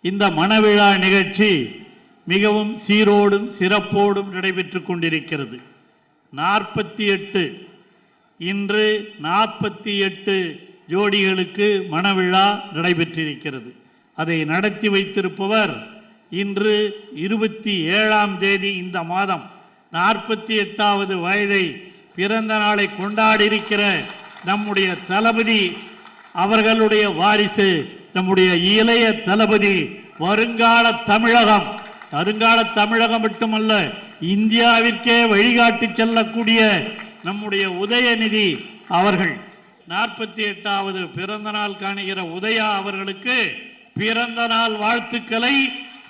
இந்த மணவிழா நிகழ்ச்சி மிகவும் சீரோடும் சிறப்போடும் நடைபெற்று கொண்டிருக்கிறது. 48 இன்று 48 ஜோடிகளுக்கு மணவிழா நடைபெற்றிருக்கிறது. அதை நடத்தி வைத்திருப்பவர் இன்று 27ஆம் தேதி இந்த மாதம் 48வது வயதை பிறந்த நாளை கொண்டாடியிருக்கிற நம்முடைய தளபதி அவர்களுடைய வாரிசு, நம்முடைய இளைய தளபதி, வருங்கால தமிழகம் மட்டுமல்ல இந்தியாவிற்கே வழிகாட்டி செல்லக்கூடிய நம்முடைய உதயநிதி அவர்கள் 48வது பிறந்த நாள் காணுகிற உதயா அவர்களுக்கு பிறந்த நாள் வாழ்த்துக்களை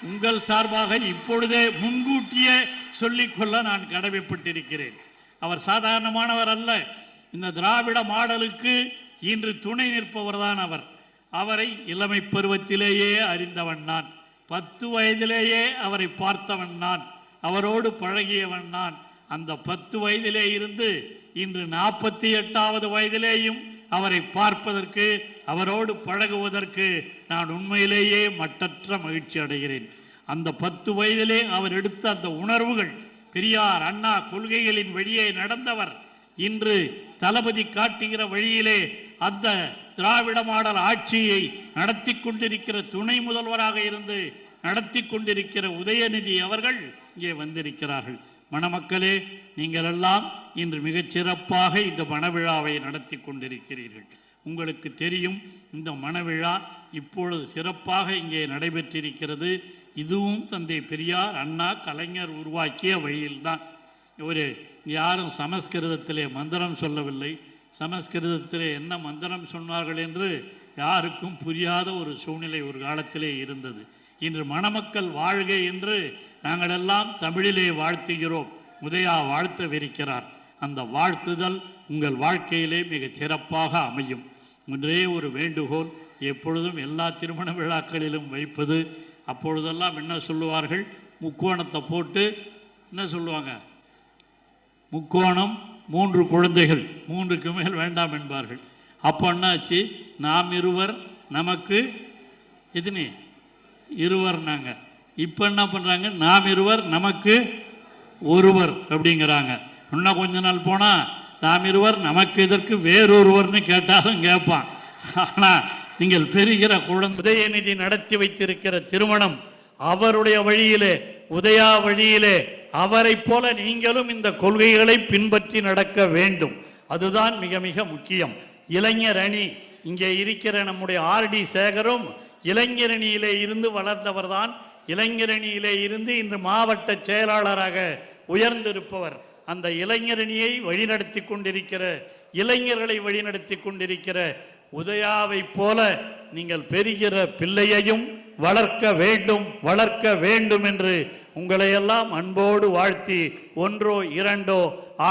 உங்கள் சார்பாக இப்பொழுதே முன்கூட்டியே சொல்லிக்கொள்ள நான் கடமைப்பட்டிருக்கிறேன். அவர் சாதாரணமானவர் அல்ல. இந்த திராவிட மாடலுக்கு இன்று துணை நிற்பவர் தான் அவர். அவரை இளமை பருவத்திலேயே அறிந்தவன் நான். 10 வயதிலேயே அவரை பார்த்தவன் நான். அவரோடு பழகியவன் நான். அந்த 10 வயதிலே இருந்து இன்று 48வது வயதிலேயும் அவரை பார்ப்பதற்கு, அவரோடு பழகுவதற்கு நான் உண்மையிலேயே மட்டற்ற மகிழ்ச்சி அடைகிறேன். அந்த 10 வயதிலே அவர் எடுத்த அந்த உணர்வுகள், பெரியார் அண்ணா கொள்கைகளின் வழியே நடந்தவர். இன்று தளபதி காட்டுகிற வழியிலே அந்த திராவிட மாடல் ஆட்சியை நடத்தி கொண்டிருக்கிற துணை முதல்வராக இருந்து நடத்தி கொண்டிருக்கிற உதயநிதி அவர்கள் இங்கே வந்திருக்கிறார்கள். மணமக்களே, நீங்கள் எல்லாம் இன்று மிகச்சிறப்பாக இந்த மணவிழாவை நடத்தி கொண்டிருக்கிறீர்கள். உங்களுக்கு தெரியும், இந்த மணவிழா இப்பொழுது சிறப்பாக இங்கே நடைபெற்றிருக்கிறது. இதுவும் தந்தை பெரியார் அண்ணா கலைஞர் உருவாக்கிய வழியில்தான். யாரும் சமஸ்கிருதத்திலே மந்திரம் சொல்லவில்லை. சமஸ்கிருதத்திலே என்ன மந்திரம் சொன்னார்கள் என்று யாருக்கும் புரியாத ஒரு சூழ்நிலை ஒரு காலத்திலே இருந்தது. இன்று மணமக்கள் வாழ்க என்று நாங்கள் எல்லாம் தமிழிலே வாழ்த்துகிறோம். உதயா வாழ்த்தவிருக்கிறார். அந்த வாழ்த்துதல் உங்கள் வாழ்க்கையிலே மிக சிறப்பாக அமையும். ஒன்றே ஒரு வேண்டுகோள், எப்பொழுதும் எல்லா திருமண விழாக்களிலும் வைப்பது, அப்பொழுதெல்லாம் என்ன சொல்லுவார்கள், முக்கோணத்தை போட்டு என்ன சொல்லுவாங்க, முக்கோணம் 3 குழந்தைகள், 3க்கு மேல் வேண்டாம் என்பார்கள். அப்போ என்னாச்சு, நாம் இருவர் நமக்கு எத்தனை இருவர்னாங்க. இப்போ என்ன பண்ணுறாங்க, நாம் இருவர் நமக்கு ஒருவர் அப்படிங்கிறாங்க. இன்னும் கொஞ்ச நாள் போனால் நாம் இருவர் நமக்கு இதற்கு வேறொருவர்னு கேட்டாலும் கேட்பான். ஆனால் நீங்கள் பெறுகிற குழந்தை, உதயநிதி நடத்தி வைத்திருக்கிற திருமணம் அவருடைய வழியிலே, உதயா வழியிலே, அவரை போல நீங்களும் இந்த கொள்கைகளை பின்பற்றி நடக்க வேண்டும். அதுதான் மிக மிக முக்கியம். இளைஞர் அணி, இங்கே இருக்கிற நம்முடைய ஆர்டி சேகரும் இளைஞரணியிலே இருந்து வளர்ந்தவர் தான். இளைஞரணியிலே இருந்து இன்று மாவட்ட செயலாளராக உயர்ந்திருப்பவர். அந்த இளைஞரணியை வழிநடத்தி கொண்டிருக்கிற, இளைஞர்களை வழிநடத்தி கொண்டிருக்கிற உதயாவை போல நீங்கள் பெறுகிற பிள்ளையையும் வளர்க்க வேண்டும் என்று உங்களையெல்லாம் அன்போடு வாழ்த்தி, ஒன்றோ இரண்டோ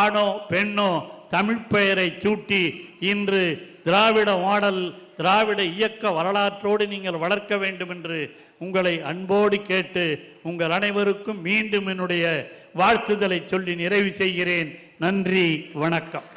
ஆணோ பெண்ணோ தமிழ் பெயரை சூட்டி இன்று திராவிட மாடல், திராவிட இயக்க வரலாற்றோடு நீங்கள் வளர்க்க வேண்டும் என்று உங்களை அன்போடு கேட்டு உங்கள் அனைவருக்கும் மீண்டும் என்னுடைய வாழ்த்துதலை சொல்லி நிறைவு செய்கிறேன். நன்றி, வணக்கம்.